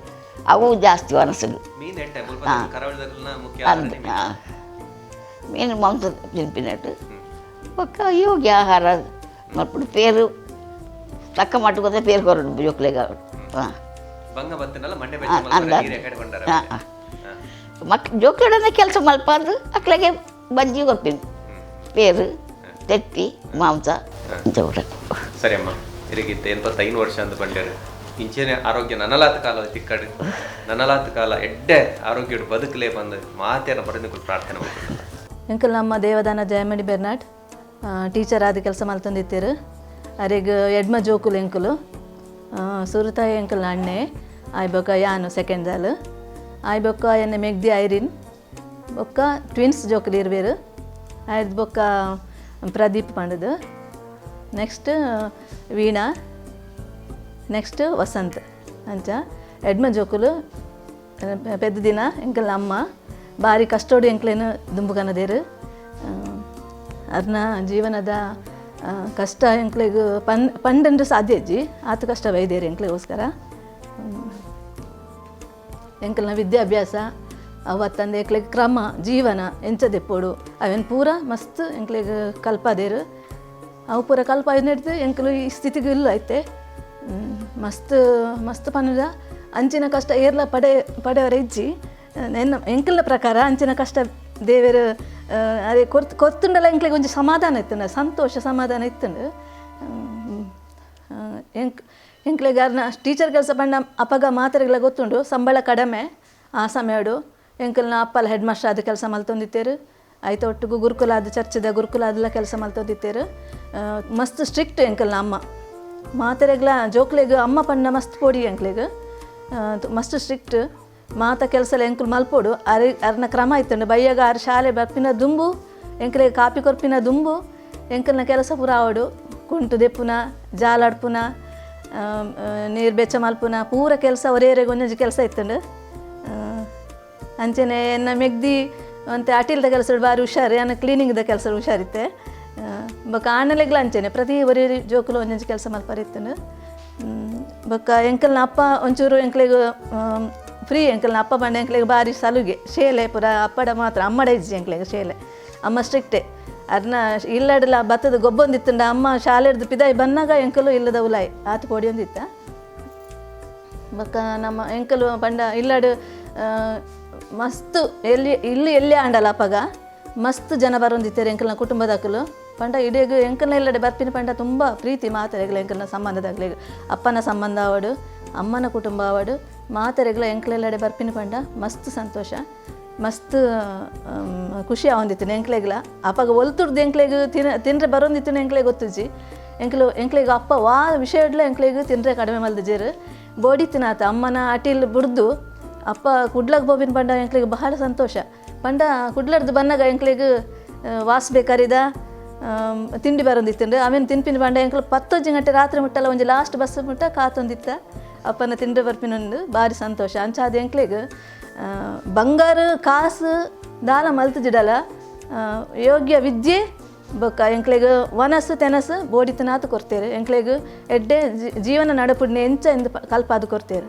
ಅವು ಜಾಸ್ತಿ ಅನಿಸಲು ಮೀನು ಎಂಟೆ ಕರಾವಳಿನ ಮುಖ್ಯ ಮೀನು ಮಾಂಸ ತಿನ್ಪಿನಟ್ಟು ಪಕ್ಕ ಯೋಗ್ಯ ಆಹಾರ ಮಲ್ಪಡು ಪೇರು ತಕ್ಕ ಮಟ್ಟಕ್ಕೆ ಪೇರು ಕೊರಡು ಜೋಕ್ಲೆಗ ಹಾಂ ಬಂಗ ಬಂತನಲ್ಲ ಮಂಡೆ ಜೋಕ್ಲೆಡನೆ ಕೆಲಸ ಮಲ್ಪಾರ್ದು ಅಕ್ಲೆಗೆ ಬಜ್ಜಿ ಕೊಡ್ತೀನಿ ಪೇರು ತೆತ್ತಿ ಮಾಂಸ ಜೋರ ಸರಿ ಅಮ್ಮ ಇರಿಗಿತ್ತ 85 ವರ್ಷ ಅಂತ ಬಂಡೇರು ಇಂಚೆನೆ ಆರೋಗ್ಯ ನನಲಾತ ಕಾಲ ತಿಕ್ಕಡು ನನಲಾತ ಕಾಲ ಎಡ್ಡೆ ಆರೋಗ್ಯ ಬದುಕಲೇ ಬಂದು ಮಾತೇನ ಬರೆದು ಪ್ರಾರ್ಥನೆ ಮಾಡ್ತಾರೆ ಎಂಕಲ್ ನಮ್ಮ ದೇವದಾನ ಜಯಮಣಿ ಬೆರ್ನಾಡ್ ಟೀಚರ್ ಆದ ಕೆಲಸ ಮಲ್ತಂದಿತ್ತೇರು ಅರೆಗ್ ಎಡ್ಮ ಜೋಕುಲು ಎಂಕುಲು ಸುರುತಾಯಿ ಎಂಕಲ್ ಅಣ್ಣೆ ಆಯ್ ಬೊಕ್ಕ ಯಾನು ಸೆಕೆಂಡ್ ಜಾಲು ಆಯ್ ಬೊಕ್ಕ ಎನ್ನೆ ಮೆಗ್ದಿ ಐರಿನ್ ಬೊಕ್ಕ ಟ್ವಿನ್ಸ್ ಜೋಕುಲು ಇರ್ಬೇರು ಆಯ್ದು ಬೊಕ್ಕ ಪ್ರದೀಪ್ ಪಂಡದು ನೆಕ್ಸ್ಟ್ ವೀಣಾ ನೆಕ್ಸ್ಟ್ ವಸಂತ್ ಅಂಚ ಎಡ್ಮ ಜೋಕುಲು ಪೆದ್ದ ದಿನ ಎಂಕಲ್ ಅಮ್ಮ ಭಾರಿ ಕಷ್ಟೋಡು ಎಂಕ್ಲೇನು ದುಂಬುಗನದೇರು ಅದನ್ನ ಜೀವನದ ಕಷ್ಟ ಎಂಕ್ಲೆಗೂ ಪಂಡಂಡು ಸಾಧ್ಯ ಅಜ್ಜಿ ಆತ ಕಷ್ಟ ಬೈದೇರಿ ಎಂಕ್ಲೆಗೋಸ್ಕರ ಎಂಕಲ್ನ ವಿದ್ಯಾಭ್ಯಾಸ ಅವತ್ತಂದು ಎಂಕ್ಲೆಗೆ ಕ್ರಮ ಜೀವನ ಎಂಚದೆಪ್ಪೋಡು ಅವೇನು ಪೂರ ಮಸ್ತ್ ಎಂಕ್ಲೆಗೆ ಕಲ್ಪದೇರು ಅವು ಪೂರ ಕಲ್ಪ ನಡೆದು ಎಂಕಲು ಈ ಸ್ಥಿತಿಗೂ ಇಲ್ಲ ಐತೆ ಮಸ್ತ್ ಮಸ್ತ್ ಪನ್ನದ ಅಂಚಿನ ಕಷ್ಟ ಏರ್ಲ ಪಡೆಯವರ ಇಜ್ಜಿ ಎಂಕಲ್ನ ಪ್ರಕಾರ ಅಂಚಿನ ಕಷ್ಟ ದೇವರು ಅದೇ ಕೊತ್ತುಂಡಲ್ಲ ಎಂಕ್ಲೆಗೆ ಒಂಚು ಸಮಾಧಾನ ಇತ್ತಂಡ ಸಂತೋಷ ಸಮಾಧಾನ ಇತ್ತಂಡು ಎಂಕ್ಲೆಗೆ ಅರ್ನ ಟೀಚರ್ ಕೆಲಸ ಪಂಡ ಅಪ್ಪಗ ಮಾತ್ರೆಗಳ ಗೊತ್ತುಂಡು ಸಂಬಳ ಕಡಿಮೆ ಆ ಸಮಯಡು ಎಂಕಲ್ನ ಅಪ್ಪಲ ಹೆಡ್ ಮಾಸ್ಟರ್ ಆದ ಕೆಲಸ ಮಲ್ತೊಂದಿತ್ತೇರು ಆಯ್ತು ಒಟ್ಟಿಗೂ ಗುರುಕುಲ ಆದ ಚರ್ಚದ ಗುರುಕುಲ ಅದೆಲ್ಲ ಕೆಲಸ ಮಲ್ತೊಂದಿತ್ತೇರು ಮಸ್ತ್ ಸ್ಟ್ರಿಕ್ಟ್ ಎಂಕಲ್ನ ಅಮ್ಮ ಮಾತ್ರೆಗಳ ಜೋಕ್ಲೆಗೆ ಅಮ್ಮ ಪಂಡ ಮಸ್ತ್ ಪೋಡಿ ಎಂಕ್ಲೆಗೆ ಮಸ್ತ್ ಸ್ಟ್ರಿಕ್ಟ್ ಮಾತ ಕೆಲಸ ಎಲ್ಲ ಎಂಕುಲು ಮಲ್ಪೋಡು ಅರ್ನ ಕ್ರಮ ಇತ್ತಂಡು ಬಯ್ಯಾಗ ಆರು ಶಾಲೆ ಬರ್ಪಿನ ದುಂಬು ಎಂಕಲಿಗೆ ಕಾಪಿ ಕೊರ್ಪಿನ ದುಂಬು ಎಂಕಲ್ನ ಕೆಲಸ ಪೂರ ಆವಡು ಕುಂಟು ದೆಪ್ಪುನ ಜಾಲಾಡ್ಪುನ ನೀರು ಬೆಚ್ಚ ಮಲ್ಪುನ ಪೂರ ಕೆಲಸ ಒರೇರೆಗೆ ಒಂದೊಂದು ಕೆಲಸ ಇತ್ತಂಡು ಅಂಚೆನೆ ಎನ್ನ ಮೆಗ್ದಿ ಮತ್ತು ಅಟಿಲ್ದ ಕೆಲಸ ಭಾರಿ ಹುಷಾರು ಏನ ಕ್ಲೀನಿಂಗ್ದ ಕೆಲಸ ಹುಷಾರಿತ್ತೆ ಬೊಕ್ಕ ಆಣಲೆಗ್ಲ ಅಂಚೆನೆ ಪ್ರತಿ ಒರೇ ಜೋಕುಲು ಒಂದೊಂದು ಕೆಲಸ ಮಲ್ಪರಿತ್ತಂಡು ಬೊಕ್ಕ ಎಂಕಲ್ನ ಅಪ್ಪ ಒಂಚೂರು ಎಂಕ್ಲೆಗೆ ಫ್ರೀ ಎಂಕಲ್ನ ಅಪ್ಪ ಬಂಡ ಎಂಕ್ಲೆಗೆ ಭಾರಿ ಸಲುಗೆ ಶೇಲೆ ಪೂರ ಅಪ್ಪಡ ಮಾತ್ರ ಅಮ್ಮಡ ಇಜ್ಜಿ ಎಂಕ್ಲೆಗೆ ಶೇಲೆ ಅಮ್ಮ ಸ್ಟ್ರಿಕ್ಟೆ ಅದನ್ನ ಇಲ್ಲಡಲ್ಲ ಭತ್ತದ ಗೊಬ್ಬೊಂದಿತ್ತಂಡ ಅಮ್ಮ ಶಾಲೆಡ್ದು ಪಿದಾಯಿ ಬಂದಾಗ ಎಂಕಲು ಇಲ್ಲದ ಉಲಾಯಿ ಆತ ಪೊಡಿಯೊಂದಿತ್ತ ಬೊಕ್ಕ ನಮ್ಮ ಎಂಕಲು ಪಂಡ ಇಲ್ಲಡು ಮಸ್ತ್ ಎಲ್ಲಿ ಆಂಡಲ್ಲ ಅಪ್ಪಗ ಮಸ್ತ್ ಜನ ಬರೊಂದಿತ್ತೇರು ಎಂಕಲ್ನ ಕುಟುಂಬದಾಕಲು ಪಂಡ ಇಡೀಗ ಎಂಕಲ್ನ ಎಲ್ಲಡೆ ಬರ್ಪಿನ ಪಂಡ ತುಂಬ ಪ್ರೀತಿ ಮಾತಾರೆಗಳ ಎಂಕಲ್ನ ಸಂಬಂಧದಾಗಲಿಗೆ ಅಪ್ಪನ ಸಂಬಂಧ ಆವಡು ಅಮ್ಮನ ಕುಟುಂಬ ಆವಡು ಮಾತಾರೆಗಳ ಎಂಕ್ಲೆಲ್ಲಡೆ ಬರ್ಪಿನ ಪಂಡ ಮಸ್ತ್ ಸಂತೋಷ ಮಸ್ತ್ ಖುಷಿ ಆವಂದಿತ್ತು ಎಂಕ್ಲೆಗ್ಲ ಅಪ್ಪಗ ಒಲ್ತುರ್ದು ಎಂಕ್ಲೆಗೆ ತಿನ್ರೆ ಬರೋಂದಿತ್ತು ಎಂಕ್ಲೆಗೆ ಗೊತ್ತಿಜ್ಜಿ ಎಂಕ್ಲೆಗೆ ಅಪ್ಪ ವಾ ವಿಷಯಡ್ಲ ಎಂಕ್ಲೆಗೆ ತಿನ್ರೆ ಕಡಿಮೆ ಮಲ್ದಿಜೇರು ಬೋಡಿತ್ತಿನಾತ ಅಮ್ಮನ ಅಟಿಲ್ ಬಿಡ್ದು ಅಪ್ಪ ಕುಡ್ಲಾಗ ಬೋಬಿನ ಪಂಡ ಎಂಕ್ಲೆಗೆ ಬಹಳ ಸಂತೋಷ ಪಂಡ ಕುಡ್ಲರ್ದು ಬಂದಾಗ ಎಂಕ್ಲೆಗೆ ವಾಸ್ ಬೇಕಾರಿದ ತಿಂಡಿ ಬರೋಂದಿತ್ತಂಡು ಅವೇನು ತಿನ್ಪಿನ ಪಂಡ ಎಂಕ್ಲು 10 ಗಂಟೆ ರಾತ್ರಿ ಮುಟ್ಟಲ್ಲ ಒಂಜಿ ಲಾಸ್ಟ್ ಬಸ್ ಮುಟ್ಟ ಕಾತೊಂದಿತ್ತ ಅಪ್ಪನ ತಿಂಡಿ ಬರ್ಪಿನೊಂದು ಭಾರಿ ಸಂತೋಷ ಅಂಚಾದ ಎಂಕ್ಲೆಗೆ ಬಂಗಾರ ಕಾಸು ದಾನ ಮಲ್ತಿಜಿಡಲ್ಲ ಯೋಗ್ಯ ವಿದ್ಯೆ ಬೊಕ್ಕ ಎಂಕ್ಲೆಗೆ ವನಸ್ಸು ತೆನಸು ಬೋಡಿತನಾತು ಕೊರ್ತೇರು ಎಂಕ್ಲೆಗೆ ಎಡ್ಡೆ ಜೀವನ ನಡಪುಡ್ನೆ ಎಂಚ ಎಂದು ಕಲ್ಪಾದು ಕೊರ್ತೇರು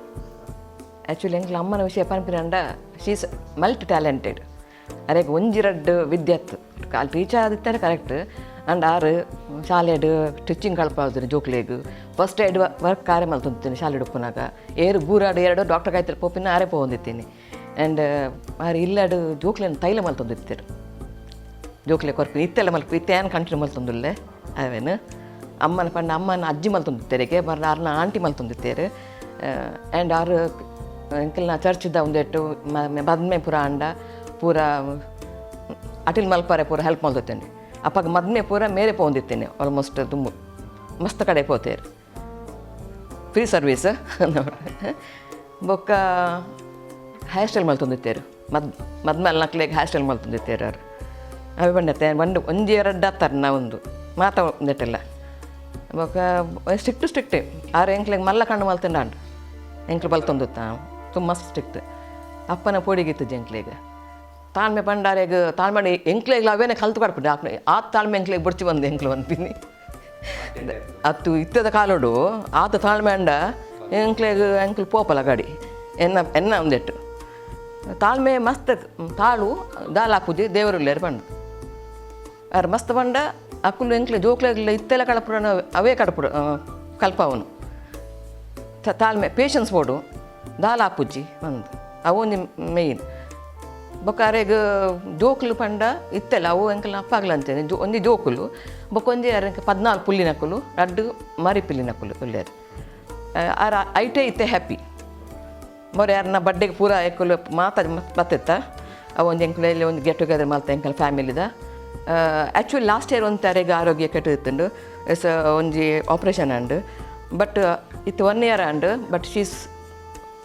ಆ್ಯಕ್ಚುಲಿ ಎಂಕ್ಲ ಅಮ್ಮನ ವಿಷಯ ಪನ್ಪಿರಂಡ ಶೀಸ್ ಮಲ್ಟಿ ಟ್ಯಾಲೆಂಟೆಡ್ ಅರೆಗೆ ಒಂಜಿರಡ್ಡು ವಿದ್ಯಾರ್ಥಿ ಕಾಲು ಟೀಚರ್ ಆದಿತ್ತಾರೆ ಕರೆಕ್ಟ್ ಅಂಡ್ ಆರು ಶಾಲೆಡು ಸ್ಟಿಚಿಂಗ್ ಕಲ್ಪಾದ್ರು ಜೋಕ್ಲೆಗ್ ಫಸ್ಟ್ ಏಡ್ ವರ್ಕ್ ಕಾರ್ಯ ಮಲ್ತೊಂದಿತ್ತೀನಿ ಶಾಲೆ ಉಪ್ಪುನಾಗ ಏರು ಬೂರಾಡು ಎರಡು ಡಾಕ್ಟರ್ ಕಾಯ್ತಾರೆ ಪೋಪಿನ ಆರೇ ಹೋಗಿತ್ತೀನಿ ಆ್ಯಂಡ್ ಆರು ಇಲ್ಲಾಡು ಜೋಕ್ಲೆನ ತೈಲ ಮಲ್ತೊಂದಿತ್ತೇರು ಜೋಕ್ಲೆ ಕೊರ್ಪಿನ ಇತ್ತೆಲ್ಲ ಮಲ್ಪು ಇತ್ತೇನು ಕಂಟಿನ್ಯೂ ಮಲ್ತೊಂದುಲ್ಲೆ ಅವೇನು ಅಮ್ಮನ ಪಂಡ ಅಮ್ಮನ ಅಜ್ಜಿ ಮಲ್ತೊಂದಿತ್ತೇರಿಗೆ ಬರ್ನ ಆರ್ನ ಆಂಟಿ ಮಲ್ತೊಂದಿತ್ತೇರು ಆ್ಯಂಡ್ ಆರು ಎಂಕಲ್ನ ಚರ್ಚ್ದ ಒಂದೆಟ್ಟು ಮದ್ಮೆ ಪೂರ ಅಂಡ ಪೂರ ಅಟಿಲ್ ಮಲ್ಪಾರೆ ಪೂರ ಹೆಲ್ಪ್ ಮಲ್ತೊತ್ತೇನೆ ಅಪ್ಪಗ ಮದ್ಮೆ ಪೂರ ಮೇರೆ ಪೋಂದಿತ್ತೇನೆ ಆಲ್ಮೋಸ್ಟ್ ತುಂಬ ಮಸ್ತ್ ಕಡೆ ಪೋತೇರು ಫ್ರೀ ಸರ್ವೀಸ್ ಬೊಕ್ಕ ಹೇರ್ ಸ್ಟೈಲ್ ಮಲ್ತೊಂದಿತ್ತೇರು ಮದ್ಮೇಲೆ ನಕ್ಲೆಗೆ ಹೇರ್ ಸ್ಟೈಲ್ ಮಲ್ತೊಂದಿತ್ತೇರು ಅವ್ರು ಅವು ಬಂಡತ್ತೆ ಬಂಡು ಒಂಜಿ ಎರಡು ಹತ್ತಾರೆ ನಾವೊಂದು ಮಾತಾಡೊಂದಿಟ್ಟಿಲ್ಲ ಬೊಕ ಸ್ಟ್ರಿಕ್ಟೇ ಆರು ಎಂಕ್ಲೆಗೆ ಮಲ್ಲ ಕಣ್ಣು ಮಲ್ತಂಡ ಎಂಕ್ಲು ಬಲ್ತೊಂದುತ್ತಾ ತುಂಬ ಸ್ಟ್ರಿಕ್ಟ್ ಅಪ್ಪನ ಪೋಡಿಗಿತ್ತು ಎಂಕ್ಲೆಗೆ ತಾಳ್ಮೆ ಪಂಡಾರೆಗೆ ತಾಳ್ಮೆ ಎಂಕ್ಲೆಗೆ ಅವೇನೇ ಕಲ್ತು ಪಡ್ಬಿಟ್ಟು ಆ ತಾಳ್ಮೆ ಎಂಕ್ಲೆಗೆ ಬುಡ್ಚಿ ಬಂದು ಎಂಕ್ಲು ಅಂತೀನಿ ಅತ್ತು ಇತ್ತದ ಕಾಲೋಡು ಆತ ತಾಳ್ಮೆ ಅಂಡ ಎಂಕ್ಲು ಪೋಪಲ ಗಾಡಿ ಎನ್ನ ಒಂದೆಟ್ಟು ತಾಳ್ಮೆ ಮಸ್ತ್ ತಾಳು ದಾಲ್ ಹಾಕುಜಿ ದೇವರುಳ್ಳೇರು ಬಂದು ಅವ್ರು ಮಸ್ತ್ ಬಂಡ ಅಕ್ಕಲು ಎಂಕ್ಲೆ ಜೋಕ್ಲೆಗ್ಲ ಇತ್ತೆಲ್ಲ ಕಡಪುಡ ಅವೇ ಕಡಪುಡ ಕಲ್ಪವನು ತಾಳ್ಮೆ ಪೇಷನ್ಸ್ ಬೋಡು ದಾಲ್ ಹಾಕುಜ್ಜಿ ಒಂದು ಅವು ಒಂದು ಮೇಯ್ನ್ ಬೊಕ್ಕಾರೆಗ ಜೋಕುಲು ಪಂಡ ಇತ್ತೆಲ್ಲ ಅವು ಎಂಕಲ್ನ ಅಪ್ಪಾಗ್ಲ ಅಂತೇನೆ ಒಂದಿ ಜೋಕುಲು ಬೊಕ್ಕೊಂಜಿ ಯಾರಂಕ 14 ಪುಲ್ಲಿನಕ್ಕುಲು ಅಡ್ಡು ಮರಿ ಪಿಲ್ಲಿನಕ್ಕುಲು ಒಳ್ಳೆಯರು ಆರ ಐಟೇ ಇತ್ತೆ ಹ್ಯಾಪಿ ಮೊರೆ ಯಾರನ್ನ ಬಡ್ಡೆಗೆ ಪೂರ ಎಕ್ಕುಲು ಬತ್ತೆತ್ತ ಅವು ಒಂದು ಎಂಕುಲಲ್ಲಿ ಒಂದು ಗೆಟ್ ಟುಗೆದರ್ ಮಾಡ್ತಾ ಎಂಕಲ್ ಫ್ಯಾಮಿಲಿದ ಆ್ಯಕ್ಚುಲಿ ಲಾಸ್ಟ್ ಇಯರ್ ಒಂದು ತಾರೆಗೆ ಆರೋಗ್ಯ ಕೆಟ್ಟಿತ್ತುಂಡು ಎಸ್ ಒಂಜಿ ಆಪ್ರೇಷನ್ ಅಂಡ್ ಬಟ್ ಇತ್ತು 1 year and but she's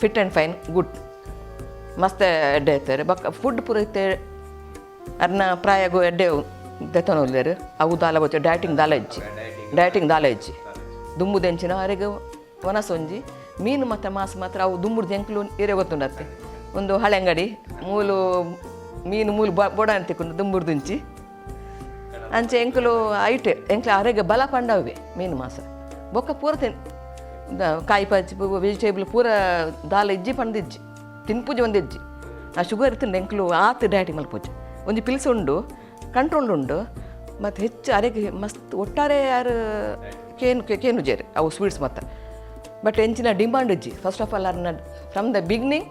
fit and fine good ಮಸ್ತ್ ಎಡ್ಡೆ ಇರ್ತಾರೆ ಬಕ್ ಫುಡ್ ಪೂರ ಇತ್ತೆ ಅರ್ನ ಪ್ರಾಯಗು ಎಡ್ಡೆ ದೆತ್ತನೋಲ್ಲೇರು ಅವು ದಾಲ ಬಚ್ಚ ಡಯಟಿಂಗ್ ದಾಲ ಇಜ್ಜಿ ದುಂಬು ದೆಂಚಿನ ಅವರಿಗೆ ಒನಸೊಂಜಿ ಮೀನು ಮತ್ತು ಮಾಸ ಮಾತ್ರ ಅವು ದುಂಬುಡು ಎಂಕ್ಲು ಇರೇ ಗೊತ್ತುಂಡತ್ತೆ ಒಂದು ಹಳೆ ಅಂಗಡಿ ಮೂಲು ಮೀನು ಮೂಲು ಬೋಡ ಅಂತಿಕೊಂಡು ದುಂಬುಡು ದುಂಚಿ ಅಂಚೆ ಎಂಕ್ಲು ಐಟೆ ಎಂಕ್ಲು ಅರೆಗೆ ಬಲ ಪಂಡವೆ ಮೀನು ಮಾಸ ಬೊಕ್ಕ ಪೂರ ಕಾಯಿ ಪಚ್ಚಿ ವೆಜಿಟೇಬಲ್ ಪೂರ ದಾಲ ಇಜ್ಜಿ ಪಂದಿಜ್ಜಿ ತಿನ್ಪುಜಿ ಒಂದು ಇಜ್ಜಿ ಆ ಶುಗರ್ ಇರ್ತಂಡು ಎಂಕ್ಲು ಆತು ಡಯಟಿಂಗ್ ಮಲ್ಪುಜಿ ಒಂದು ಪಿಲ್ಸ್ ಉಂಡು ಕಂಟ್ರೋಲ್ ಉಂಡು ಮತ್ತು ಹೆಚ್ಚು ಅರೆಗೆ ಮಸ್ತ್ ಒಟ್ಟಾರೆ ಯಾರು ಕೇನು ಜೇರು ಅವು ಸ್ವೀಟ್ಸ್ ಮತ್ತು ಬಟ್ ಎಂಚಿನ ಡಿಮಾಂಡ್ ಇಜ್ಜಿ ಫಸ್ಟ್ ಆಫ್ ಆಲ್ ಅರ್ನ ಫ್ರಮ್ ದ ಬಿಗ್ನಿಂಗ್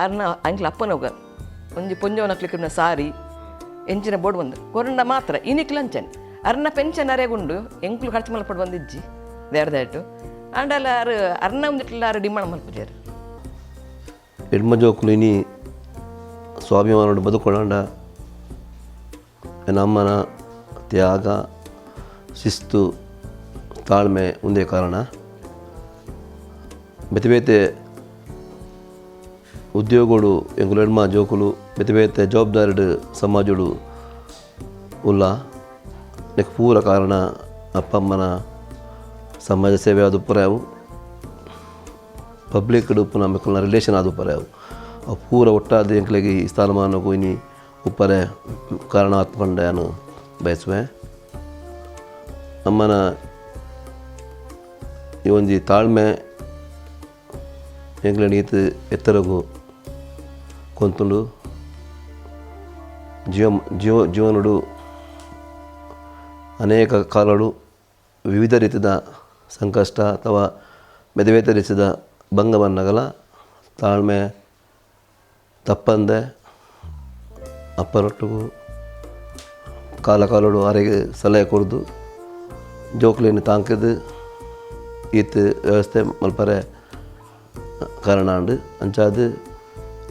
ಅರ್ನ ಅಂಕ್ಲ ಅಪ್ಪನೋಗ ಒಂಜಿ ಪೊಂಜವನ ಕ್ಲಿಕ್ಕಿನ ಸಾರಿ ಎಂಚಿನ ಬೋರ್ಡ್ ಬಂದು ಕೊರಂಡ ಮಾತ್ರ ಇನಿಕ್ಲು ಅಂಚನೆ ಅರ್ನ ಪೆನ್ಷನ್ ಅರೆಗುಂಡು ಎಂಕ್ಲು ಖರ್ಚು ಮಲ್ಪಡು ಬಂದಿಜ್ಜಿ ದೇರ್ದಾಯ್ತು ಅಂಡಲ್ಲ ಯಾರು ಅರ್ನ ಒಂದಿಟ್ಲ ಯಾರು ಡಿಮಾಂಡ್ ಮಲ್ಪುಜಾರು ಹೆಣ್ಮ ಜೋಕುಲು ಇನಿ ಸ್ವಾಭಿಮಾನೋಡು ಬದುಕೊಳ್ಳಂಡ ನಮ್ಮನ ತ್ಯಾಗ ಶಿಸ್ತು ತಾಳ್ಮೆ ಒಂದೇ ಕಾರಣ ಬೇತೆ ಬೇತೆ ಉದ್ಯೋಗಗಳು ಎಂಗುಲು ಹೆಣ್ಮ ಜೋಕುಲು ಬೇತೆ ಬೇತೆ ಜವಾಬ್ದಾರಿ ಸಮಾಜಡು ಉಲ್ಲ ನೆಕ್ ಪೂರ ಕಾರಣ ಅಪ್ಪ ಅಮ್ಮನ ಸಮಾಜ ಸೇವೆ ಅದು ಪರ್ಯಾವು ಪಬ್ಲಿಕ್ ಉಪ್ಪುನ ಮೆಕ್ಕಲ್ನ ರಿಲೇಷನ್ ಅದು ಪರ್ಯಾವು ಅವು ಪೂರ ಒಟ್ಟಾದ ಎಂಕ್ಲೆಗೆ ಈ ಸ್ಥಾನಮಾನಕ್ಕೂ ಇನಿ ಉಪ್ಪರೆ ಕಾರಣ ಆತ್ಮಂಡ ನಾನು ಬಯಸುವೆ ನಮ್ಮನ ಈ ಒಂಜಿ ತಾಳ್ಮೆ ಎಂಕ್ಲೆ ನೀತು ಎತ್ತರಗೂ ಕೊಂತುಂಡು ಜೀವನಡು ಅನೇಕ ಕಾಲಗಳು ವಿವಿಧ ರೀತಿಯ ಸಂಕಷ್ಟ ಅಥವಾ ಬೇತೆ ರೀತಿಯ ಭಂಗ ಬಂದಾಗಲ ತಾಳ್ಮೆ ತಪ್ಪಂದೆ ಅಪ್ಪನೊಟ್ಟಿಗೂ ಕಾಲೋಡು ಆರೆಗೆ ಸಲಹೆ ಕೊಡ್ದು ಜೋಕ್ಲಿನ ತಾಂಕದು ಈತ್ ವ್ಯವಸ್ಥೆ ಮಲ್ಪರೆ ಕಾರಣ ಉಂಡು ಅಂಚಾದು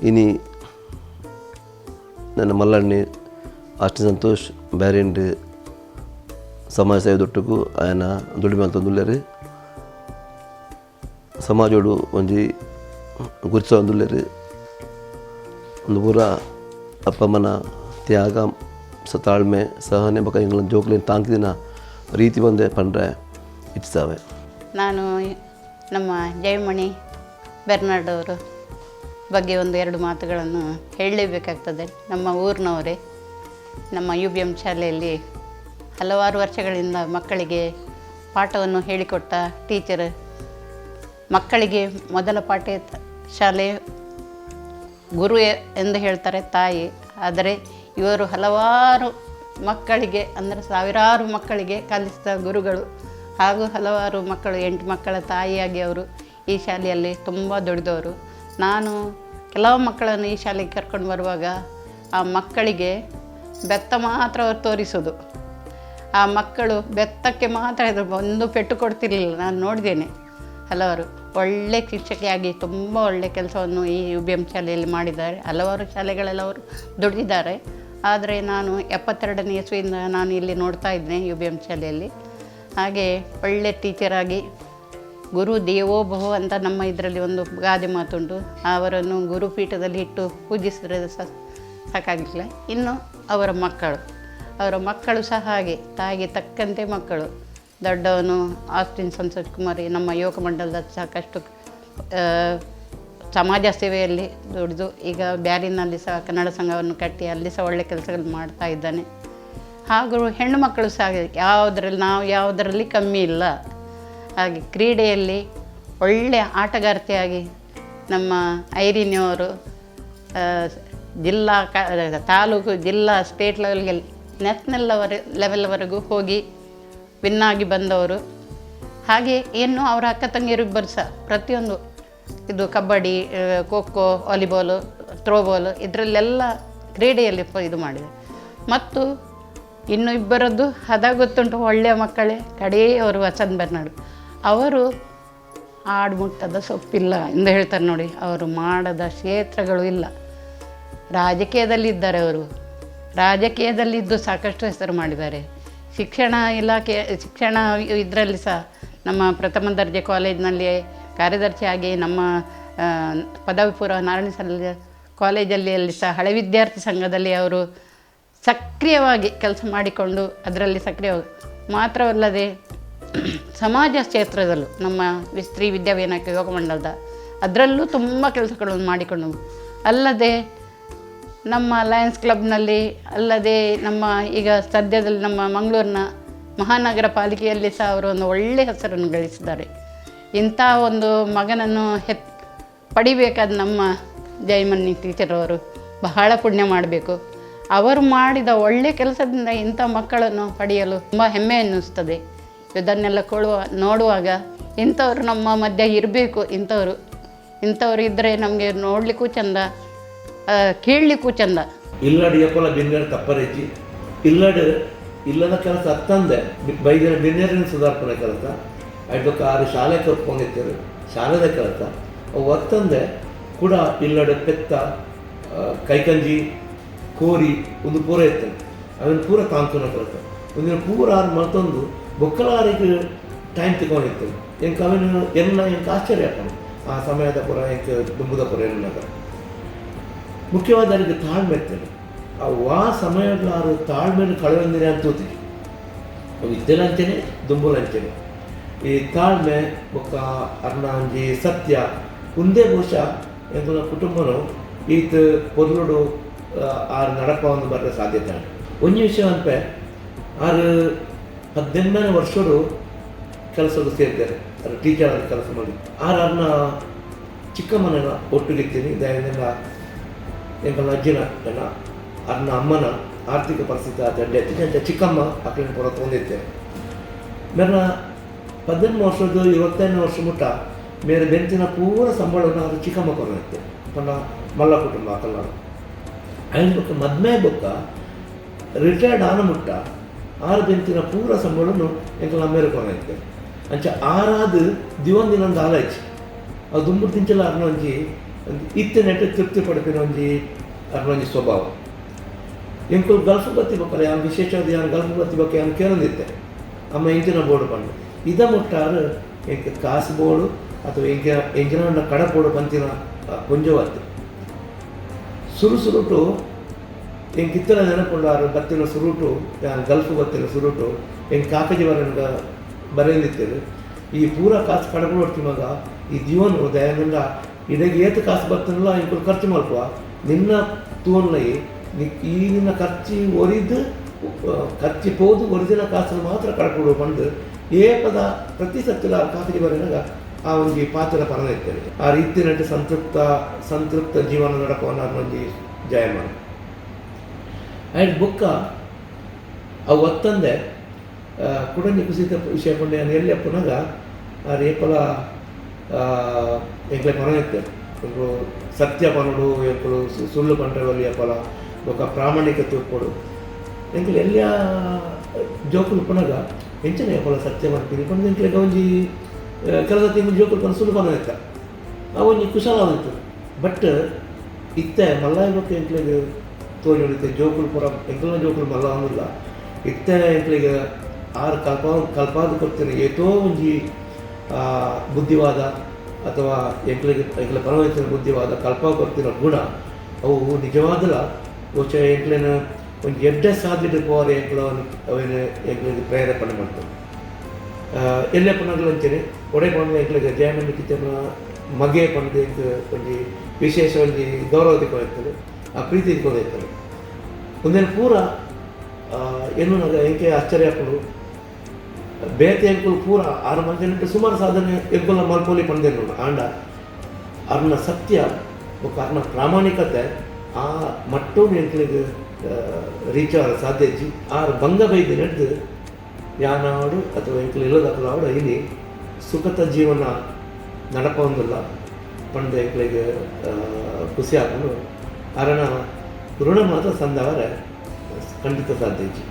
ಇನಿ ನನ್ನ ಮಲ್ಲಣ್ಣಿ ಅಷ್ಟು ಸಂತೋಷ್ ಬ್ಯಾರಿಂಡ್ ಸಮಾಜ ಸೇವೆ ದೊಟ್ಟಗೂ ಆಯನ ದುಡಿಮೆ ಅಂತಂದುಲ್ಲೇರು ಸಮಾಜೋಡು ಒಂಜಿ ಗುರುತಿಸ ಒಂದುಲ್ಲೇರು ಒಂದು ಪೂರ ಅಪ್ಪ ಅಮ್ಮನ ತ್ಯಾಗ ತಾಳ್ಮೆ ಸಹನೆ ಬಕ ಇಂಗ್ಲ ಜೋಕ್ಲಿನ ತಾಂಕಿದಿನ ರೀತಿ ಬಂದೆ ಪಂಡ್ರೆ ಇಚ್ಛಾವೆ. ನಾನು ನಮ್ಮ ಜಯಮಣಿ ಬೆರ್ನಾಡ್ ಅವರು ಬಗ್ಗೆ ಒಂದು 2 ಮಾತುಗಳನ್ನು ಹೇಳಲೇಬೇಕಾಗ್ತದೆ. ನಮ್ಮ ಊರಿನವರೇ, ನಮ್ಮ UBM ಶಾಲೆಯಲ್ಲಿ ಹಲವಾರು ವರ್ಷಗಳಿಂದ ಮಕ್ಕಳಿಗೆ ಪಾಠವನ್ನು ಹೇಳಿಕೊಟ್ಟ ಟೀಚರ್. ಮಕ್ಕಳಿಗೆ ಮೊದಲ ಪಾಠ ಶಾಲೆ ಗುರು ಎಂದು ಹೇಳ್ತಾರೆ, ತಾಯಿ. ಆದರೆ ಇವರು ಹಲವಾರು ಮಕ್ಕಳಿಗೆ, ಅಂದರೆ ಸಾವಿರಾರು ಮಕ್ಕಳಿಗೆ ಕಲಿಸಿದ ಗುರುಗಳು ಹಾಗೂ ಹಲವಾರು ಮಕ್ಕಳು 8 ಮಕ್ಕಳ ತಾಯಿಯಾಗಿ ಅವರು ಈ ಶಾಲೆಯಲ್ಲಿ ತುಂಬ ದುಡಿದವರು. ನಾನು ಕೆಲವು ಮಕ್ಕಳನ್ನು ಈ ಶಾಲೆಗೆ ಕರ್ಕೊಂಡು ಬರುವಾಗ ಆ ಮಕ್ಕಳಿಗೆ ಬೆತ್ತ ಮಾತ್ರ ಅವರು ತೋರಿಸೋದು. ಆ ಮಕ್ಕಳು ಬೆತ್ತಕ್ಕೆ ಮಾತ್ರ ಒಂದು ಪೆಟ್ಟು ಕೊಡ್ತಿರಲಿಲ್ಲ. ನಾನು ನೋಡಿದ್ದೇನೆ. ಹಲವಾರು ಒಳ್ಳೆ ಶಿಕ್ಷಕಿಯಾಗಿ ತುಂಬ ಒಳ್ಳೆಯ ಕೆಲಸವನ್ನು ಈ UBM ಶಾಲೆಯಲ್ಲಿ ಮಾಡಿದ್ದಾರೆ. ಹಲವಾರು ಶಾಲೆಗಳೆಲ್ಲ ಅವರು ದುಡಿದಿದ್ದಾರೆ. ಆದರೆ ನಾನು 72ನೇ ಇಸ್ವಿಯಿಂದ ನಾನು ಇಲ್ಲಿ ನೋಡ್ತಾ ಇದ್ದೇನೆ UBM ಶಾಲೆಯಲ್ಲಿ. ಹಾಗೆ ಒಳ್ಳೆ ಟೀಚರಾಗಿ ಗುರು ದೇವೋ ಭವ ಅಂತ ನಮ್ಮ ಇದರಲ್ಲಿ ಒಂದು ಗಾದೆ ಮಾತುಂಟು. ಅವರನ್ನು ಗುರುಪೀಠದಲ್ಲಿ ಇಟ್ಟು ಪೂಜಿಸಿದ್ರೆ ಸಾಕಾಗಲಿಲ್ಲ. ಇನ್ನು ಅವರ ಮಕ್ಕಳು ಸಹ ಹಾಗೆ ತಾಯಿಗೆ ತಕ್ಕಂತೆ ಮಕ್ಕಳು. ದೊಡ್ಡವನು ಆಸ್ಟಿನ್ ಸಂಸತ್ ಕುಮಾರಿ ನಮ್ಮ ಯುವಕ ಮಂಡಲದ ಸಾಕಷ್ಟು ಸಮಾಜ ಸೇವೆಯಲ್ಲಿ ದುಡಿದು ಈಗ ಬ್ಯಾರಿನಲ್ಲಿ ಸಹ ಕನ್ನಡ ಸಂಘವನ್ನು ಕಟ್ಟಿ ಅಲ್ಲಿ ಸಹ ಒಳ್ಳೆ ಕೆಲಸಗಳು ಮಾಡ್ತಾ ಇದ್ದಾನೆ. ಹಾಗೂ ಹೆಣ್ಣು ಮಕ್ಕಳು ಸಹ ನಾವು ಯಾವುದರಲ್ಲಿ ಕಮ್ಮಿ ಇಲ್ಲ. ಹಾಗೆ ಕ್ರೀಡೆಯಲ್ಲಿ ಒಳ್ಳೆಯ ಆಟಗಾರ್ತಿಯಾಗಿ ನಮ್ಮ ಐರಿನಿಯವರು ಜಿಲ್ಲಾ ತಾಲೂಕು ಜಿಲ್ಲಾ ಸ್ಟೇಟ್ ಲೆವೆಲ್ಗೆ ನ್ಯಾಷನಲ್ ಲೆವೆಲ್ವರೆಗೂ ಹೋಗಿ ವಿನ್ನಾಗಿ ಬಂದವರು. ಹಾಗೆ ಇನ್ನು ಅವರ ಅಕ್ಕ ತಂಗಿಯರಿಬ್ಬರು ಸಹ ಪ್ರತಿಯೊಂದು ಇದು ಕಬಡ್ಡಿ, ಖೋ ಖೋ, ವಾಲಿಬಾಲು, ಥ್ರೋಬಾಲು ಇದರಲ್ಲೆಲ್ಲ ಕ್ರೀಡೆಯಲ್ಲಿ ಇದು ಮಾಡಿದೆ. ಮತ್ತು ಇನ್ನು ಇಬ್ಬರದ್ದು ಹದ ಗೊತ್ತುಂಟು, ಒಳ್ಳೆಯ ಮಕ್ಕಳೇ. ಕಡೆಯವರು ವಸಂತ್ ಬೆರ್ನಾಡು ಅವರು ಆಡುಮುಟ್ಟದ ಸೊಪ್ಪಿಲ್ಲ ಎಂದು ಹೇಳ್ತಾರೆ ನೋಡಿ. ಅವರು ಮಾಡದ ಕ್ಷೇತ್ರಗಳು ಇಲ್ಲ. ರಾಜಕೀಯದಲ್ಲಿದ್ದಾರೆ, ಅವರು ರಾಜಕೀಯದಲ್ಲಿದ್ದು ಸಾಕಷ್ಟು ಹೆಸರು ಮಾಡಿದ್ದಾರೆ. ಶಿಕ್ಷಣ ಇಲಾಖೆ ಶಿಕ್ಷಣ ಇದರಲ್ಲಿ ಸಹ ನಮ್ಮ ಪ್ರಥಮ ದರ್ಜೆ ಕಾಲೇಜಿನಲ್ಲಿ ಕಾರ್ಯದರ್ಶಿಯಾಗಿ, ನಮ್ಮ ಪದವಿ ಪೂರ್ವ ನಾರಾಯಣ ಕಾಲೇಜಲ್ಲಿ ಸಹ ಹಳೆ ವಿದ್ಯಾರ್ಥಿ ಸಂಘದಲ್ಲಿ ಅವರು ಸಕ್ರಿಯವಾಗಿ ಕೆಲಸ ಮಾಡಿಕೊಂಡು ಅದರಲ್ಲಿ ಸಕ್ರಿಯವಾಗಿ ಮಾತ್ರವಲ್ಲದೆ ಸಮಾಜ ಕ್ಷೇತ್ರದಲ್ಲೂ ನಮ್ಮ ಸ್ತ್ರೀ ವಿದ್ಯಾವಿನಾಯಕ ಯೋಗ ಮಂಡಲದ ಅದರಲ್ಲೂ ತುಂಬ ಕೆಲಸಗಳನ್ನು ಮಾಡಿಕೊಂಡು, ಅಲ್ಲದೆ ನಮ್ಮ ಲಯನ್ಸ್ ಕ್ಲಬ್ನಲ್ಲಿ, ಅಲ್ಲದೆ ನಮ್ಮ ಈಗ ಸದ್ಯದಲ್ಲಿ ನಮ್ಮ ಮಂಗಳೂರಿನ ಮಹಾನಗರ ಪಾಲಿಕೆಯಲ್ಲಿ ಸಹ ಅವರು ಒಂದು ಒಳ್ಳೆಯ ಹೆಸರನ್ನು ಗಳಿಸಿದ್ದಾರೆ. ಇಂಥ ಒಂದು ಮಗನನ್ನು ಪಡಿಬೇಕಾದ ನಮ್ಮ ಜಯಮನಿ ಟೀಚರ್ ಅವರು ಬಹಳ ಪುಣ್ಯ ಮಾಡಬೇಕು. ಅವರು ಮಾಡಿದ ಒಳ್ಳೆಯ ಕೆಲಸದಿಂದ ಇಂಥ ಮಕ್ಕಳನ್ನು ಪಡೆಯಲು ತುಂಬ ಹೆಮ್ಮೆ ಅನ್ನಿಸ್ತದೆ. ಇದನ್ನೆಲ್ಲ ನೋಡುವಾಗ ಇಂಥವರು ನಮ್ಮ ಮಧ್ಯೆ ಇರಬೇಕು. ಇಂಥವರು ಇದ್ದರೆ ನಮಗೆ ನೋಡಲಿಕ್ಕೂ ಚೆಂದ, ಕೇಳಲಿಕ್ಕೂ ಚೆಂದ. ಇಲ್ಲಡಿ ಎಪ್ಪಲ ಬಿನ್ನೇರು ತಪ್ಪರೆಜ್ಜಿ ಇಲ್ಲದ ಕೆಲಸ ಹತ್ತಂದೆ ಬೈದಿನ ಬಿನ್ನೇರಿನ ಸುಧಾರ್ಪಣೆ ಕೆಲಸ ಅದಕ್ಕೆ 6 ಶಾಲೆ ಕರ್ಕೊಂಡಿರ್ತಾರೆ. ಶಾಲೆದ ಕೆಲಸ ಅವು ಒತ್ತಂದೆ ಕೂಡ ಇಲ್ಲಡೆ ಪೆತ್ತ ಕೈಕಂಜಿ ಕೋರಿ ಒಂದು ಪೂರ ಇರ್ತದೆ. ಅದನ್ನು ಪೂರ ತಾಂತುನ ಕೆಲಸ ಒಂದಿನ ಪೂರ ಮತ್ತೊಂದು ಬೊಕ್ಕಲಾರಿಗೆ ಟೈಮ್ ತಗೊಂಡಿರ್ತದೆ. ಎಂಗೆ ಅವನು ಎಂಗೆ ಆಶ್ಚರ್ಯ ಹಾಕೋಣ ಆ ಸಮಯದ ಪುರ ಎಂಗೆ ದುಂಬುದ ಪುರ ಎನ್ನಾಗ ಮುಖ್ಯವಾದ ಅವರಿಗೆ ತಾಳ್ಮೆ ಇರ್ತದೆ. ಆ ಸಮಯಗಳು ತಾಳ್ಮೆಯನ್ನು ಕಳೆಯೊಂದಿನ ಅಂತೂತಿಗೆ ವಿದ್ಯೆಲಂಚನೆ ದುಂಬುಲಂಚನೆ ಈ ತಾಳ್ಮೆ ಬೊಕ್ಕ ಅರ್ಣಾಂಜಿ ಸತ್ಯ ಒಂದೇ ಬಹುಶಃ ಎಂಬ ಕುಟುಂಬನು ಈತ ಪೊರ್ಲುಡು ಆರು ನಡಪವನ್ನು ಬರೋ ಸಾಧ್ಯತೆ ಒಂದು ವಿಷಯ ಅಂದರೆ 18ನೇ ವರ್ಷರು ಕೆಲಸದ ಸೇರಿದ್ದಾರೆ. ಅದು ಟೀಚರ್ ಆದ ಕೆಲಸ ಮಾಡಿ ಅರ್ನ ಚಿಕ್ಕಮ್ಮನ ಒಟ್ಟಿಗಿರ್ತೀನಿ. ದಯದಿಂದ ಎಂಕಲ್ನ ಅಜ್ಜಿನ ಅರ್ನ ಅಮ್ಮನ ಆರ್ಥಿಕ ಪರಿಸ್ಥಿತಿ ಅಡ್ಡೆ ಚಿಕ್ಕಮ್ಮ ಅಕ್ಕನ ಪುರ ತೊಂದಿರ್ತೇನೆ. ನನ್ನ 18 ವರ್ಷದ 25ನೇ ವರ್ಷ ಮುಟ್ಟ ಬೇರೆ ಬೆಂತಿನ ಪೂರ ಸಂಬಳವನ್ನು ಅದು ಚಿಕ್ಕಮ್ಮ ಕೊರೈತೆ ಪಂಡ ಮಲ್ಲ ಕುಟುಂಬ ಕಲ್ಲಾಡ ಐದು ಬೊಕ್ಕ ಮದ್ಮೆ ಬೊಕ್ಕ ರಿಟೈರ್ಡ್ ಆನ ಮುಟ್ಟ 6 ಬೆಂತಿನ ಪೂರ ಸಂಬಳವನ್ನು ಎಂಕಲ್ ಅಮ್ಮೇರು ಕೊರೈತೆ ಅಂಚ ಆರಾದು ದಿವೊಂದಿನೊಂದು ಆಲೈಚಿ ಅದು ದುಂಬು ತಿಂಚಲ ಅರ್ನೊಂಜಿ ಇತ್ತೆ ನೆಟ್ಟು ತೃಪ್ತಿ ಪಡಿಪಿನ ಅರ್ನೊಂಜಿ ಸ್ವಭಾವ. ಎಂಕಲ್ ಗಲ್ಫ್ ಬತ್ತಿ ಬಕ್ಕಲ್ಲ ಯಾರು ವಿಶೇಷವಾದ ಯಾರು ಗಲ್ಫ್ ಬತ್ತಿ ಬಗ್ಗೆ ಯಾರು ಕೇಳೋದಿತ್ತೆ ಅಮ್ಮ ಎಂಜಿನ ಬೋರ್ಡು ಬಂದು ಇದ ಮುಟ್ಟಾರು ಎಂಗೆ ಕಾಸು ಬೋರ್ಡು ಅಥವಾ ಎಂಜಿನ ಕಡ ಬೋರ್ಡು ಬಂತಿನ ಕೊಂಜವತ್ತು ಸುರುಟು ಎಂಗೆ ಇತ್ತರ ನೆನಪುಂಡಾರು ಬತ್ತಿನ ಸುರುಟು ಗಲ್ಫ್ ಬತ್ತಿನ ಸುರುಟು ಎಂಗೆ ಕಾಕಜಿ ಬರೆಯಲಿತ್ತೇವೆ. ಈ ಪೂರ ಕಾಸು ಕಡಬಡ್ತಿ ಮಗ ಈ ಜೀವನ ದಯದಿಂದ ಇಡಗೆ ಏತು ಕಾಸು ಬರ್ತನಲ್ಲ ಇಂಕಲು ಖರ್ಚು ಮಲ್ಪುವ ನಿನ್ನ ತೂನ್ಲೈ ಈ ನಿನ್ನ ಖರ್ಚಿ ಪೋದು ಒರಿಜಿನ ಕಾಸನ್ನು ಮಾತ್ರ ಕಡಕೊಡು ಬಂದು ಏಪದ ಪ್ರತಿ ಸತ್ತಿಲ ಕಾಕಜಿ ಬರೆದಾಗ ಆ ಒಂದು ಪಾತ್ರ ಪರನ ಇರ್ತೇವೆ. ಆ ರೀತಿಯಲ್ಲಿ ಸಂತೃಪ್ತ ಜೀವನ ನಡಪವನ್ನು ಅನ್ನೊಂದು ಜಯಮಾನಿ ಆಯ್ತು ಬುಕ್ಕ ಅವು ಒತ್ತಂದೆ ಕುಡಂಜಿ ಕುಸಿತ ವಿಷಯ ಪಂಡೆ ಎಲ್ಲಿ ಅಪ್ಪನಾಗ ಆ ರೇಪಲ ಎಂಕ್ಲೆ ಪನ ಇರ್ತೇವೆ. ಸತ್ಯ ಪನಡು ಎಂಕಲು ಸುಳ್ಳು ಪಂಡ್ರವಲ್ಲಿ ಅಪ್ಪಲ ಬೊಕ್ಕ ಪ್ರಾಮಾಣಿಕತೆ ಕೊಡು ಎಂಕ್ಲೆ ಎಲ್ಲಿಯ ಜೋಕುಲು ಪನಗ ಹೆಂಚನೆ ಅಪ್ಪಲ ಸತ್ಯ ಮಾಡ್ತೀನಿ ಪಂಡ ಎಂಕ್ಲೆಗ ಒಂಜಿ ಕೆಲಸ ತಿಂಗಳು ಜೋಕುಲು ಪನ ಸುಳ್ಳು ಪನ ಇತ್ತ ಆ ಒಂಜಿ ಕುಶಲ ಆದಿತ್ತು. ಬಟ್ ಇತ್ತೆ ಮಲ್ಲ ಬೊಕ್ಕ ಎಂಕ್ಲೆಗೆ ತೋಜಿ ಹೊಡಿತೆ ಜೋಕುಲು ಪುರ ಎಂಕ್ಲ ಜೋಕುಲು ಮಲ್ಲ ಅನ್ನಿಲ್ಲ ಇತ್ತೆ ಎಂಕ್ಲೆಗೆ 6 ಕಲ್ಪಾದ ಕೊಡ್ತೇನೆ ಏತೋ ಒಂಜಿ ಬುದ್ಧಿವಾದ ಅಥವಾ ಎಂಕ್ಲ ಪರವಹಿಸಿದ ಬುದ್ಧಿವಾದ ಕಲ್ಪ ಕೊಡ್ತಿರೋ ಗುಣ ಅವು ನಿಜವಾದಲ್ಲ ಬಹುಶಃ ಎಂಕ್ಲೇನ ಒಂದು ಎಡ್ಡೆ ಸಾಧ್ಯತೆ ಪೋರೆ ಅವನ ಎಂಕ್ಲಿಗೆ ಪ್ರೇರೇಪಣೆ ಮಾಡ್ತವೆ. ಎಲ್ಲೇ ಪುನಗಲಂಚನೆ ಒಡೆ ಪಂಡ ಎಂಕ್ಲೆಗೆ ಜಯಮನಿ ಕಿಚನ ಮಗೆ ಪಂಡ ಒಂಜಿ ವಿಶೇಷ ಒಂಜಿ ಗೌರವ ತಿಕ್ಕೊಂಡಿರ್ತದೆ ಆ ಪ್ರೀತಿ ತಿಕ್ಕೊಂಡಿರ್ತಾರೆ ಒಂದೇನು ಪೂರ ಏನು ನನಗೆ ಎಂಕೆ ಆಶ್ಚರ್ಯ ಹಾಕೊಂಡು ಬೇತೆ ಅಂಕುಲು ಪೂರ 6 ಮಂದಿ ಸುಮಾರು ಸಾಧನೆ ಎಗ್ಗುಲ ಮಲ್ಪೋಲಿ ಪಂದೇನು ಆಂಡ ಅವ್ರನ್ನ ಸತ್ಯ ಅವ್ರನ್ನ ಪ್ರಾಮಾಣಿಕತೆ ಆ ಮಟ್ಟವು ಎಂಕ್ಲಿಗೆ ರೀಚ್ ಆಗ ಸಾಧ್ಯ ಇಜ್ಜಿ ಆ ಭಂಗ ಬೈದು ನಡೆದು ಯಾನಾಡು ಅಥವಾ ಎಂಕ್ಲು ಇಲ್ಲದಕ್ಕಲ್ಲ ಅವಡ ಇಲ್ಲಿ ಸುಖದ ಜೀವನ ನಡಪೊಂದಿಲ್ಲ ಪಂಡ ಎಂಕ್ಲಿಗೆ ಖುಷಿ ಹಾಕೊಂಡು ಕಾರಣ ಋಣ ಮಾತ್ರ ಸಂದವರೆ ಖಂಡಿತ ಸಾಧ್ಯ ಇಜ್ಜಿ